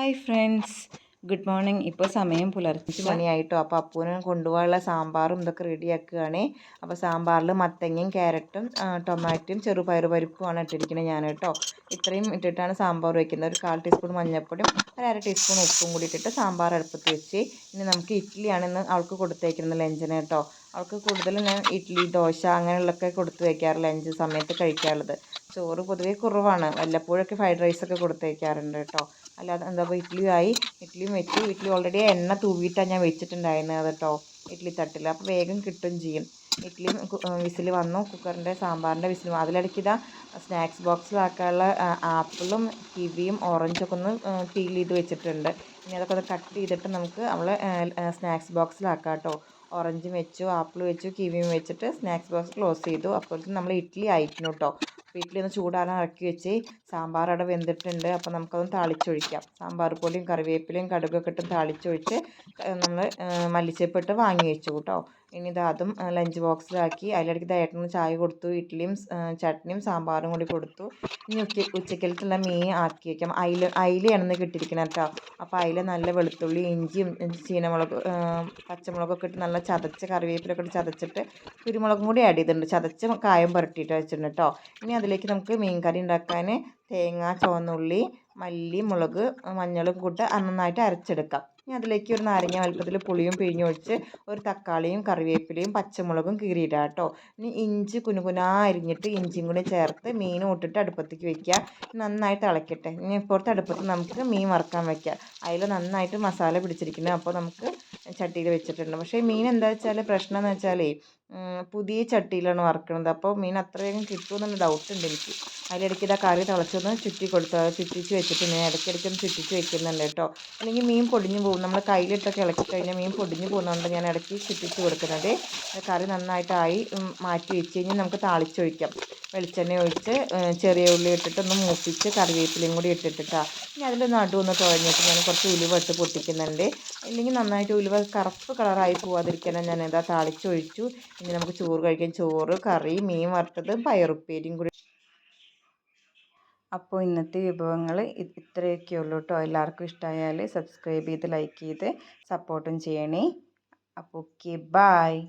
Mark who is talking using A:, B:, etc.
A: Hi friends, good morning. ഇപ്പോൾ സമയം പുലർച്ചെ മണിയായിട്ടോ. അപ്പോൾ അപ്പൂനെ കൊണ്ടുപോകാനുള്ള സാമ്പാറും ഇതൊക്കെ റെഡിയാക്കുകയാണ്. അപ്പോൾ സാമ്പാറിൽ മത്തങ്ങയും ക്യാരറ്റും ടൊമാറ്റോയും ചെറുപയർ പരിപ്പുമാണ് ഇട്ടിരിക്കുന്നത് ഞാൻ കേട്ടോ. ഇത്രയും ഇട്ടിട്ടാണ് സാമ്പാർ വയ്ക്കുന്നത്. ഒരു 1/4 ടീസ്പൂൺ മഞ്ഞൾപ്പൊടിയും ഒരു 1/2 ടീസ്പൂൺ ഉപ്പും കൂടി ഇട്ടിട്ട് സാമ്പാർ അടുപ്പത്ത് വെച്ച്. ഇനി നമുക്ക് ഇഡ്ഡലിയാണ് ഇന്ന് അവൾക്ക് കൊടുത്തേക്കുന്നത് ലഞ്ചിന് കേട്ടോ. അവൾക്ക് കൂടുതലും ഞാൻ ഇഡ്ഡലി, ദോശ അങ്ങനെയുള്ളതൊക്കെ കൊടുത്ത് വയ്ക്കാറ് ലഞ്ച് സമയത്ത് കഴിക്കാറുള്ളത്. ചോറ് പൊതുവേ കുറവാണ്, വല്ലപ്പോഴൊക്കെ ഫ്രൈഡ് റൈസൊക്കെ കൊടുത്തേക്കാറുണ്ട് കേട്ടോ. അല്ലാതെ എന്താ ഇപ്പോൾ ഇഡ്ഡലിയും വെച്ചു. ഇഡ്ഡലി ഓൾറെഡി എണ്ണ തൂവിയിട്ടാണ് ഞാൻ വെച്ചിട്ടുണ്ടായിരുന്നത് കേട്ടോ ഇഡ്ഡലി തട്ടിൽ. അപ്പോൾ വേഗം കിട്ടുകയും ചെയ്യും. ഇഡ്ഡലിയും വിസിൽ വന്നു, കുക്കറിൻ്റെ സാമ്പാറിൻ്റെ വിസിൽ. അതിലിടയ്ക്ക് ഇതാ സ്നാക്സ് ബോക്സിലാക്കാനുള്ള ആപ്പിളും കിവിയും ഓറഞ്ചൊക്കെ ഒന്ന് പീൽ ചെയ്ത് വെച്ചിട്ടുണ്ട്. ഇനി അതൊക്കെ ഒന്ന് കട്ട് ചെയ്തിട്ട് നമുക്ക് അവളെ സ്നാക്സ് ബോക്സിലാക്കാം കേട്ടോ. ഓറഞ്ചും വെച്ചു, ആപ്പിൾ വെച്ചു, കിവിയും വെച്ചിട്ട് സ്നാക്സ് ബോക്സ് ക്ലോസ് ചെയ്തു. അപ്പോഴത്തേക്കും നമ്മൾ ഇഡ്ഡലി ആയിരുന്നു കേട്ടോ. അപ്പോൾ ഇഡ്ഡലി ഒന്ന് ചൂടാറാൻ ഇറക്കി വെച്ച്. സാമ്പാർ അവിടെ വെന്തിട്ടുണ്ട്. അപ്പോൾ നമുക്കതൊന്ന് താളിച്ചൊഴിക്കാം. സാമ്പാർ പൊടിയും കറിവേപ്പിലയും കടുകൊക്കെ ഇട്ട് താളിച്ചൊഴിച്ച് നമ്മൾ മല്ലിച്ചപ്പിട്ട് വാങ്ങി വെച്ചു കേട്ടോ. ഇനി അതും ലഞ്ച് ബോക്സിലാക്കി. അതിലിടയ്ക്ക് ഏട്ടന് ചായ കൊടുത്തു. ഇഡ്ഡലിയും ചട്നിയും സാമ്പാറും കൂടി കൊടുത്തു. ഇനി ഉച്ചക്കലത്തുള്ള മീൻ ആക്കി വയ്ക്കാം. അയിലയാണെന്ന് കിട്ടിയിരിക്കണം കേട്ടോ. അപ്പോൾ അയില നല്ല വെളുത്തുള്ളി, ഇഞ്ചിയും ചീനമുളക്, പച്ചമുളകൊക്കെ ഇട്ട് നല്ല ചതച്ച്, കറിവേപ്പിലൊക്കെ ഇട്ട് ചതച്ചിട്ട് കുരുമുളകും കൂടി ആഡ് ചെയ്തിട്ടുണ്ട്. ചതച്ച് കായം പുരട്ടിയിട്ട് വെച്ചിട്ടുണ്ട് കേട്ടോ. ഇനി അതിലേക്ക് നമുക്ക് മീൻ കറി ഉണ്ടാക്കാൻ തേങ്ങ, ചുവന്നുള്ളി, മല്ലി, മുളക്, മഞ്ഞളും കൂട്ട് നന്നായിട്ട് അരച്ചെടുക്കാം. ഇനി അതിലേക്ക് ഒരു നാരങ്ങ വലുപ്പത്തിൽ പുളിയും പിഴിഞ്ഞൊഴിച്ച് ഒരു തക്കാളിയും കറിവേപ്പിലയും പച്ചമുളകും കീറിയിടുക കേട്ടോ. ഇനി ഇഞ്ചി കുനുകുനാ അരിഞ്ഞിട്ട് ഇഞ്ചിയും കൂടി ചേർത്ത് മീനും ഇട്ടിട്ട് അടുപ്പത്തേക്ക് വയ്ക്കുക. നന്നായിട്ട് തിളക്കട്ടെ. ഇനി ഇപ്പുറത്തെ അടുപ്പത്ത് നമുക്ക് മീൻ വറുക്കാൻ വയ്ക്കുക. അതിൽ നന്നായിട്ട് മസാല പിടിച്ചിരിക്കുന്നത്. അപ്പോൾ നമുക്ക് ചട്ടിയിൽ വെച്ചിട്ടുണ്ട്. പക്ഷേ മീൻ എന്താ വെച്ചാൽ പ്രശ്നം എന്ന് വെച്ചാൽ പുതിയ ചട്ടിയിലാണ് വറുക്കുന്നത്. അപ്പോൾ മീൻ അത്ര വേഗം കിട്ടുമെന്നുള്ള ഡൗട്ടുണ്ട് എനിക്ക്. അതിലിടയ്ക്ക് കറി തിളച്ചൊന്ന് ചുറ്റിച്ച് വെച്ചിട്ട് ഞാൻ ഇടയ്ക്കിടയ്ക്കൊന്ന് ചുറ്റിച്ച് വെക്കുന്നുണ്ട് കേട്ടോ. അല്ലെങ്കിൽ മീൻ പൊടിഞ്ഞു പോകും. നമ്മൾ കയ്യിലിട്ടൊക്കെ ഇളക്കി കഴിഞ്ഞാൽ മീൻ പൊടിഞ്ഞു പോകുന്നതുകൊണ്ട് ഞാൻ ഇടയ്ക്ക് ചുറ്റിച്ച് കൊടുക്കുന്നത്. കറി നന്നായിട്ടായി മാറ്റി വെച്ച് കഴിഞ്ഞാൽ നമുക്ക് താളിച്ചൊഴിക്കാം. വെളിച്ചെണ്ണ ഒഴിച്ച് ചെറിയ ഉള്ളി ഇട്ടിട്ട് ഒന്ന് മൂപ്പിച്ച് കറിവേപ്പിലയും കൂടി ഇട്ടിട്ടാണ്. ഇനി അതിൽ നടുവൊന്ന് തുഴഞ്ഞിട്ട് ഞാൻ കുറച്ച് ഉലുവ ഇട്ട് പൊട്ടിക്കുന്നുണ്ട്. ഇല്ലെങ്കിൽ നന്നായിട്ട് ഉലുവ കറുപ്പ് കളറായി പോവാതിരിക്കാനാണ് ഞാനിതാ താളിച്ചൊഴിച്ചു. ഇനി നമുക്ക് ചോറ് കഴിക്കാം. ചോറ്, കറി, മീൻ വറുത്തത്, പയറുപ്പേരിയും കൂടി. അപ്പോൾ ഇന്നത്തെ വിഭവങ്ങൾ ഇത്രയൊക്കെ ഉള്ളൂ കേട്ടോ. എല്ലാവർക്കും ഇഷ്ടമായാൽ സബ്സ്ക്രൈബ് ചെയ്ത് ലൈക്ക് ചെയ്ത് സപ്പോർട്ടും ചെയ്യണേ. അപ്പോൾ ഓക്കെ, ബായ്.